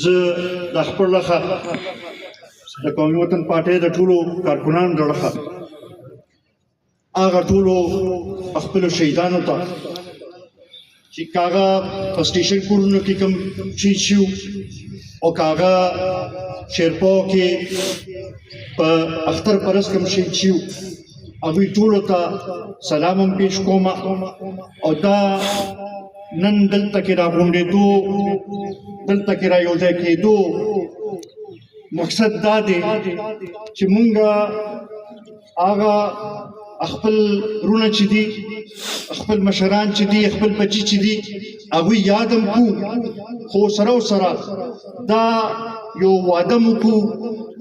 زه د خپل لخوا د قومي وطن پارټۍ د ټولو کارکونانو د لخوا هغه ټولو خپلو شهیدانو ته چې کاغه په سټیشن کورونو کې کوم شهید شو او کاغه شیرپو کې په اختر پرس کوم شهید شو هغوی ټولو ته سلام هم پیش کوم او دا نن دلته کې راغونډېدو دلته کې را یوځای کېدو مقصد دا دی چې مونږ هغه خپل رونه چې دي خپل مشران چې دي خپل بچي چې دي هغوی یاد هم کړو خو سره وسره دا یو واده مو کړو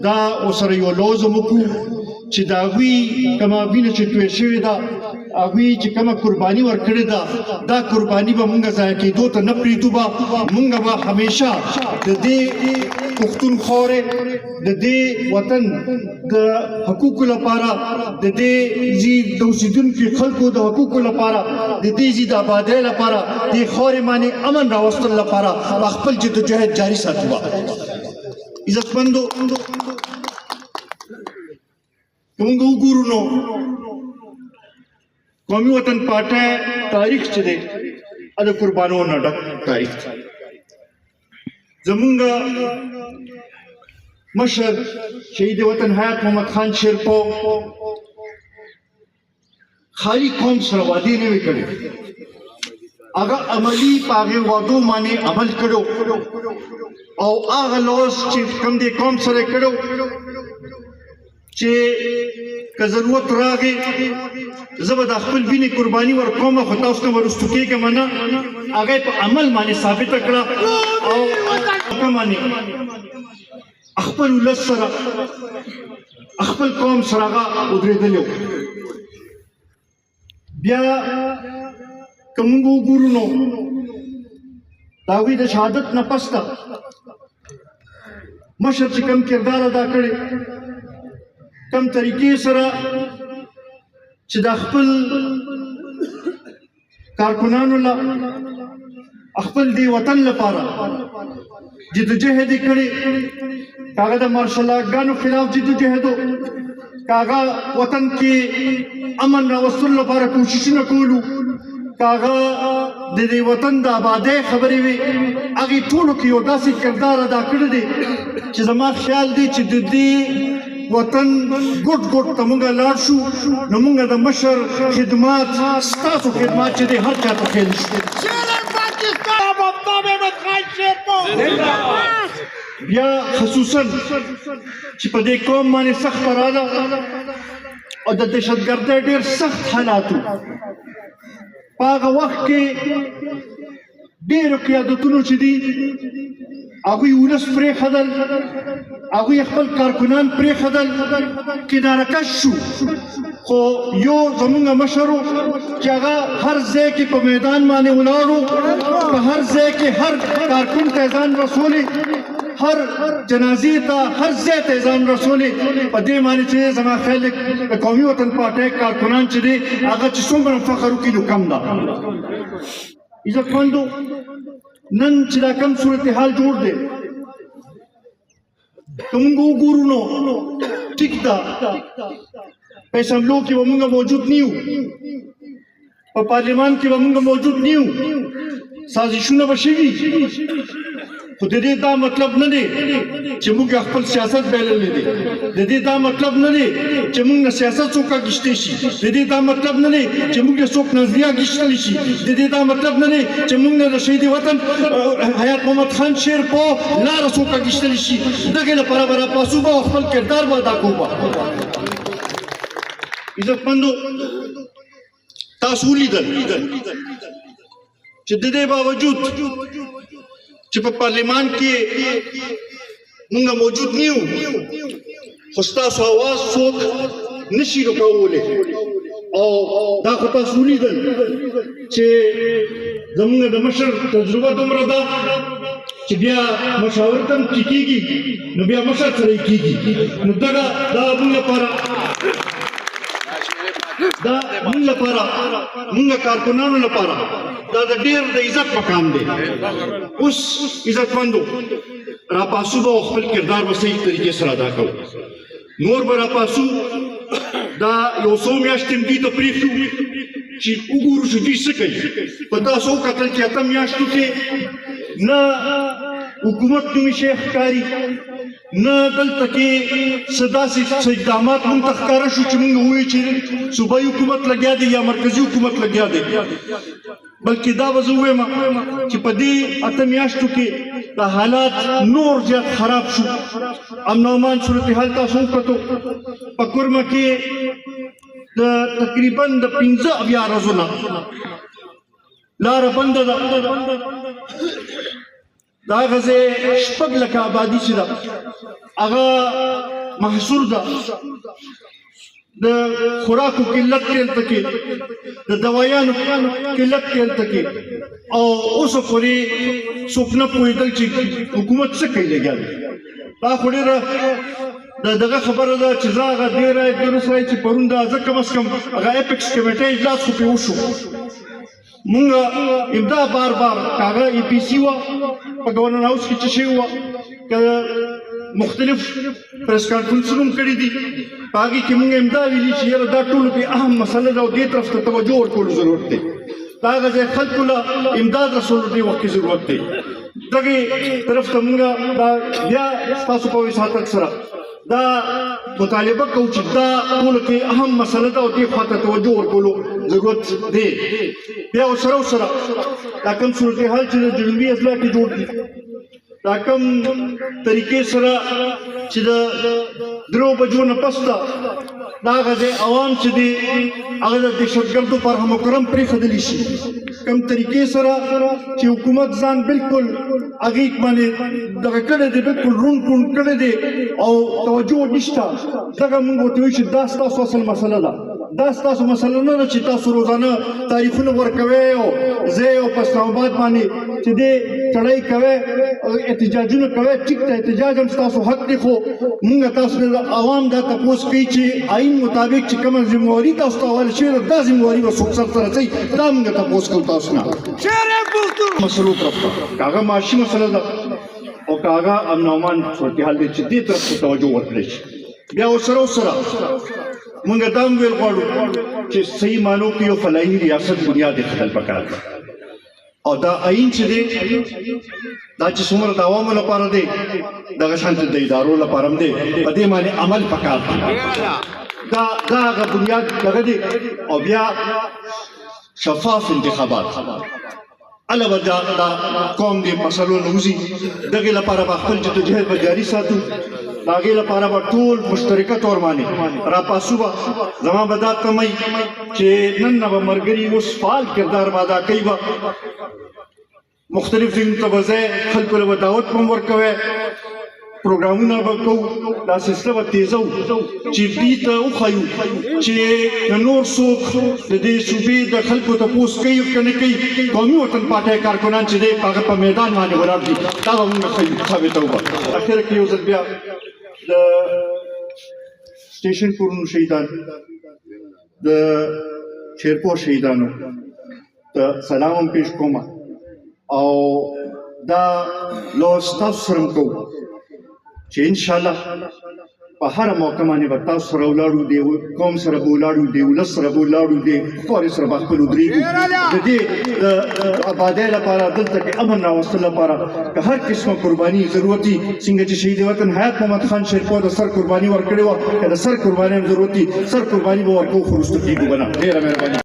دا ورسره یو لوز هم وکړو چې د هغوی کومه وینه چې تویه شوې ده هغوی چې کومه قرباني ورکړې ده دا قرباني به مونږ ضایع کېدو ته نه پرېږدو به مونږ به همیشه د دې پښتون خاورې د دې وطن د حقوقو لپاره د دې ځي د اوسېدونکو خلکو د حقوقو لپاره د دې ځي د آبادۍ لپاره د خاورې باندې امن راوستلو لپاره به خپل جدوجهد جاري ساتو به عزتمندو که مونږ وګورو نو قومي وطن پارټۍ تاریخ چې دی د قربانو نه ډک تاریخ دی زمونږ مشر شهید وطن حیات محمد خان شیرپو خالی قوم سره وعدې نه وې کړې هغه عملي په هغې وعدو باندې عمل کړو او هغه لوز چې کوم دې قوم سره یې کړو چې که ضرورت راغی زه به د خپل وینې قرباني ورکوم خو تاسو نه ورستو کېږم نه هغه په عمل باندې ثابته کړه او باندې خپل ولس سره خپل قوم سره هغه ودرېدلی و بیا که موږ وګورو نو د هغوی د شهادت نه پسته مشر چې کوم کردار ادا کړی کم طریقې سره چې د خپل کارکنانو له خپل دی وطن لپاره جدوجهد یې کړی هغه د مارشل لاګانو خلاف جدوجهد و هغه وطن کې امن راوستلو لپاره کوششونه کولو هغه د دې وطن د آبادۍ خبرې وې هغې ټولو کې یو داسې کردار ادا کړی دی چې زما خیال دی چې د دې وطن ګوټ ګوټ ته مونږ لاړ شو نو مونږ د مشر خدمات ستاسو خدمات چې دی هر چا ته خیل شو بیا خصوصا چې په دې قوم باندې سخت راغله او د دهشتګردۍ ډېر سخت حالات و په هغه وخت کې ډېرو قیادتونو چې دي هغوی ولس پرېښودل هغوی خپل کارکنان پرېښودل کنارهکش شو خو یو زمونږ مشر و چې هغه هر ځای کې په میدان باندې ولاړ و په هر ځای کې هر کارکن ته ځان رسولې هر جنازې ته هر ځای ته ځان رسولې په دې باندې چې زما خیال د قومي وطن پارټۍ کارکنان چې دی هغه چې څومره فخر وکړي نو کم ده عزتمندو نن چې دا کم صورتحال جوړ دی که مونږ وګورو نو ټیک ده په اسمبلو کې به مونږ موجود نه یو په پارلمان کې به مونږ موجود نه یو سازشونه به شوي خو د دې دا مطلب نه دی چې موږ خپل سیاست بایللی دی د دې دا مطلب نه دی چې موږ نه سیاست څوک اخیستی شي د دې دا مطلب نه دی چې موږ نه څوک نظریه اخیستلی شي د دې دا مطلب نه دی چې موږ نه د شهید وطن حیات محمد خان شیرپو لاره څوک اخیستلی شي دغې لپاره به راپاڅو به او خپل کردار به ادا کوو به عزتمندو تاسو ولیدل چې د دې باوجود چې په پارلمان کې مونږ موجود نه یو خو ستاسو اواز څوک نشي رکولی او دا خو تاسو ولیدل چې زمونږ د مشر تجربه دومره ده چې بیا مشاورت هم چې کېږي نو بیا مشر سره یې کېږي نو دغه دا زموږ لپاره دا موږ لپاره موږ کارکونانو لپاره دا د ډېر د عزت مقام دی. اوس عزتمندو راپاسو به خپل کردار به صحیح طریقې سره ادا کوو. نور به راپاسو دا یو څو میاشتې دوی ته پرېږدو چې وګورو چې دوی څه کوي. په تاسو وکتل چې اته میاشتو کې نه حکومت نومي شی ښکاري، نه دلته کې څه داسې اقدامات موږ ته ښکاره شو چې موږ ووایو چې صوبایي حکومت لګیا دی یا مرکزي حکومت لګیا دی. بلکې دا به زه ووایم چې په دې اته میاشتو کې دا حالات نور زیات خراب شو. امن او امان صورتحال تاسو وکتو په کورمه کې د تقریبا د 15 اویا ورځو نه لاره بنده ده. دا هغه ځای 6 لکه آبادي چې ده هغه محصور ده. د خوراکو قلت کې هلته کې د دوایانو قلت کې هلته کې او اوسه پورې څوک نه پوهېدل چې حکومت څه کوي لګیا دی. دا خو ډېره د دغه خبره ده چې زه هغه ډېره سړی چې پرون دا زه کم از کم هغه اپیکس کمیټۍ اجلاس خو پرې وشو. مونږ امدا بار بار هغه ای پی سی وه په ګورنر هاوس کې چې شوي وه که مختلف پریس کانفرنسونه هم کړي دي په هغې کې مونږ امدا ویلي چې یاره دا ټولو کې اهم مسله ده او دې طرف ته توجه ورکولو ضرورت دی. دا هغه ځای خلکو له امداد رسولو دې وخت کې ضرورت دی. دغې طرف ته مونږ دا بیا ستاسو په وساطت سره دا مطالبه کوو چې دا ټولو کې اهم مسله ده او دې خواته توجه ورکولو ضرورت دی. بیا ورسره دا کوم صورتحال چې د جنوبي اضلاع کې جوړ دي، دا کوم طریقې سره چې د 3 بجو نه پس ده دا هغه ځای عوام چې دی هغه د دهشتګردو پر مکرم پرېښودلی شي. کوم طریقې سره چې حکومت ځان بالکل هغې باندې دغه کړی دی، بالکل روڼ ټوڼ کړی دی او توجه نشته. دغه موږ ورته وایو چې دا ستاسو اصل مسله ده. دا ستاسو مسله نه ده چې تاسو روزانه تاریخونه ورکوئ او ځای او په اسلام آباد باندې چې دی چړۍ کوئ احتجاجونه کوئ. ټیک ته احتجاج هم ستاسو حق دی، خو موږ تاسو د عوام دا تپوس کوي چې آئین مطابق چې کومه ذمهواري تاسو ته حواله شوې ده دا ذمهواري به څوک سرته رسوي. دا موږ تپوس کوو تاسو نه. مسلو طرف ته که هغه معاشي مسله ده او که هغه امن او امان صورتحال دی چې دې طرف ته توجه ورکړی شي. بیا ورسره مونږ دا هم ویل غواړو چې صحیح معنو کې یو فلاحي ریاست بنیاد ایښودل پکار ده او دا آئین چې دی دا چې څومره د عوامو لپاره دی دغه شانته د ادارو لپاره هم دی، په دې باندې عمل پکار ده. دا هغه بنیاد دغه دی. او بیا شفاف انتخابات الله به دا قوم د مسلو نه وځي. دغې لپاره به خپل جدوجهد به جاري ساتو. د هغې لپاره به ټول مشترکه طور باندې راپاسو به زما به دا تمئ چې نن نه به ملګري اوس فعال کردار به ادا کوي. به مختلف ځایونو ته به ځئ، خلکو له به دعوت هم ورکوئ، پروګرامونه به کوو. دا سلسله به تیزوو چې دوی ته وښایو چې د نور څوک د دې صوبې د خلکو تپوس کوي که نه کوي. قومي وطن پارټۍ کارکنان چې دی هغه په میدان باندې ولاړ دي، دا به موږ ثابتوو. اخره کې یو ځل بیا د سټیشن کورونو شهیدان، د شیرپور شهیدانو ته سلام هم پیش کوم او دا لوست تاسو سره هم کوو چې انشاءالله په هره موقع باندې به تاسو سره ولاړو، د قوم سره به ولاړو، د ولس سره به ولاړو، د کفارو سره به خپل ودرېږو. د دې د آبادۍ لپاره دلته کې امن راوستلو لپاره که هر قسمه قرباني ضرورت وي، څنګه چې شهید وطن حیات محمد خان شیرپور د سر قرباني ورکړې وه، که د سر قرباني هم ضرورت وي سر قرباني به ورکوو، خو وروسته کېږو به نه. ډېره مهرباني.